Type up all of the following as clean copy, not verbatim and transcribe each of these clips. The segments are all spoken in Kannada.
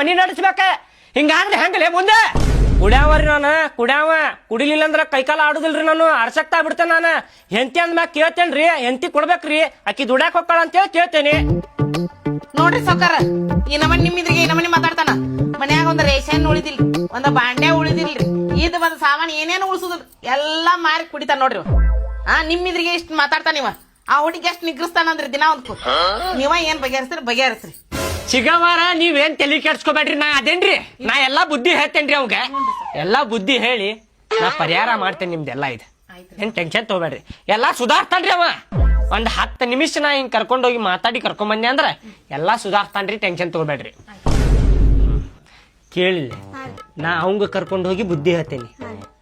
ಮನಿ ನಡೆಸ್ಬೇಕ ಹಿಂಗಾದ್ರೆ ಹೆಂಗಲೇ ಮುಂದೆ ಕುಡ್ಯಾವರಿ ನಾನು ಕುಡಿಲಿಲ್ಲ ಅಂದ್ರ ಕೈಕಾಲ ಆಡುದಿಲ್ರಿ ನಾನು ಅರ್ಸಕ್ತಾ ಬಿಡ್ತೇನೆ ನಾನು ಹೆಂತಿ ಅಂದ್ಮ್ಯಾಗ ಕೇಳ್ತೇನ್ರಿ ಹೆಂತಿ ಕೊಡ್ಬೇಕ್ರಿ ಆಕಿ ದುಡ್ಯಾಕ್ ಹೋಗ್ತಾಳ ಅಂತೇಳಿ ಕೇಳ್ತೇನೆ ನೋಡ್ರಿ ಸಾವ್ಕಾರ ಈ ನಮ್ಮನಿ ನಿಮ್ಮಿದ್ರಿಗೆ ಈ ನಮ್ಮನಿ ಮಾತಾಡ್ತಾನ ಮನ್ಯಾಗ ಒಂದ್ ರೇಷನ್ ಉಳಿದಿಲ್ರಿ ಒಂದ್ ಬಾಂಡೆ ಉಳಿದಿಲ್ರಿ ಇದ್ ಒಂದ್ ಸಾಮಾನ್ ಏನೇನು ಉಳಿಸುದಿಲ್ರಿ ಎಲ್ಲಾ ಮಾರಿ ಕುಡಿತಾನ ನೋಡ್ರಿ ನಿಮ್ಮಿದ್ರಿಗೆ ಇಷ್ಟ ಮಾತಾಡ್ತಾನ ಇವ ಆ ಹುಡುಗಿ ಎಷ್ಟ್ ನಿಗ್ರಸ್ತಾನಂದ್ರಿ ದಿನ ಒಂದ್ ನೀವ ಏನ್ ಬಗೆಹರಿಸ್ರಿ ಚಿಗವಾರ ನೀವೇನ್ ತಲೆ ಕೆಡ್ಸ್ಕೊಬೇಡ್ರಿ ನಾ ಅದೇನ್ರಿ ನಾ ಎಲ್ಲಾ ಬುದ್ಧಿ ಹೇಳ್ತೇನ್ರಿ ಅವಾಗ ಎಲ್ಲಾ ಬುದ್ಧಿ ಹೇಳಿ ನಾ ಪರಿಹಾರ ಮಾಡ್ತೇನೆ ನಿಮ್ದೆಲ್ಲಾ ಇದು ಏನ್ ಟೆನ್ಷನ್ ತಗೋಬೇಡ್ರಿ ಎಲ್ಲಾ ಸುಧಾರ್ತಾನ್ರಿ ಅವ ಒಂದ್ 10 ನಿಮಿಷ ನಾ ಹಿಂಗ್ ಕರ್ಕೊಂಡೋಗಿ ಮಾತಾಡಿ ಕರ್ಕೊಂಡ್ ಅಂದ್ರ ಎಲ್ಲಾ ಸುಧಾರ್ತಾನ್ರಿ ಟೆನ್ಷನ್ ತಗೋಬೇಡ್ರಿ ಕೇಳಿಲ್ಲ ನಾ ಅವಂಗ ಕರ್ಕೊಂಡು ಹೋಗಿ ಬುದ್ಧಿ ಹೇಳ್ತೇನೆ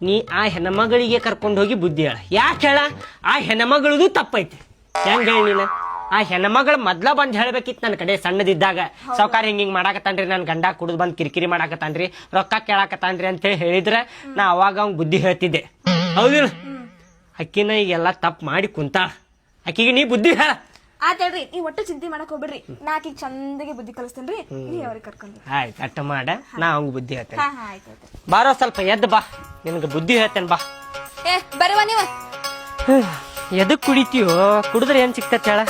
ನೀ ಆ ಹೆಣ್ಮಗಳಿಗೆ ಕರ್ಕೊಂಡು ಹೋಗಿ ಬುದ್ಧಿ ಹೇಳ ಯಾಕೆ ಹೇಳ ಆ ಹೆಣ್ಮಗಳದು ತಪ್ಪೈತಿ ಹೆಂಗ ಹೇಳಿ ನೀನ ಆ ಹೆಣ್ಮಗಳು ಮೊದ್ಲ ಬಂದ್ ಹೇಳ್ಬೇಕಿತ್ತು ನನ್ನ ಕಡೆ ಸಣ್ಣದಿದ್ದಾಗ ಸಾವ್ಕಾರ ಹಿಂಗ್ ಮಾಡಾಕತ್ತಾನ್ರಿ ನನ್ ಗಂಡ ಕುಡಿದ್ ಬಂದ್ ಕಿರಿಕಿರಿ ಮಾಡಾಕತ್ತಾನ್ರಿ ರೊಕ್ಕ ಕೇಳಾಕತ್ತಾನ್ರಿ ಅಂತ ಹೇಳಿ ಹೇಳಿದ್ರೆ ನಾ ಅವಾಗ ಅವ್ನ್ ಬುದ್ಧಿ ಹೇಳ್ತಿದ್ದೆ ಹೌದಿಲ್ಲ ಅಕ್ಕಿನ ಈಗೆಲ್ಲ ತಪ್ಪು ಮಾಡಿ ಕುಂತಾಳ ಅಕ್ಕಿಗೆ ನೀ ಬುದ್ಧಿ ಹೇಳ ಆತ್ ಹೇಳ್ರಿ ನೀವ್ ಒಟ್ಟು ಚಿಂತೆ ಮಾಡಕ್ ಹೋಗ್ಬಿಡ್ರಿ ನಾ ಆಕಿಗ್ ಚಂದಗೆ ಬುದ್ಧಿ ಕಲಿಸ್ತೇನ್ರಿ ನೀವ್ ಅವ್ರಿಗೆ ಕರ್ಕೊಂಡ್ರಿ ಆಯ್ತು ಅಟ್ಟ ಮಾಡ ನಾ ಅವಂಗ ಬುದ್ಧಿ ಹೇಳ್ತೇನೆ ಆಯ್ತು ಬಾರೋ ಸ್ವಲ್ಪ ಎದ್ದು ಬಾ ನಿನಗೆ ಬುದ್ಧಿ ಹೇಳ್ತೇನೆ ಬಾ ಬರುವ ನೀವ ಎದಕ್ ಕುಡಿತೀಯೋ ಕುಡಿದ್ರೆ ಏನ್ ಸಿಕ್ತತ್ ಹೇಳ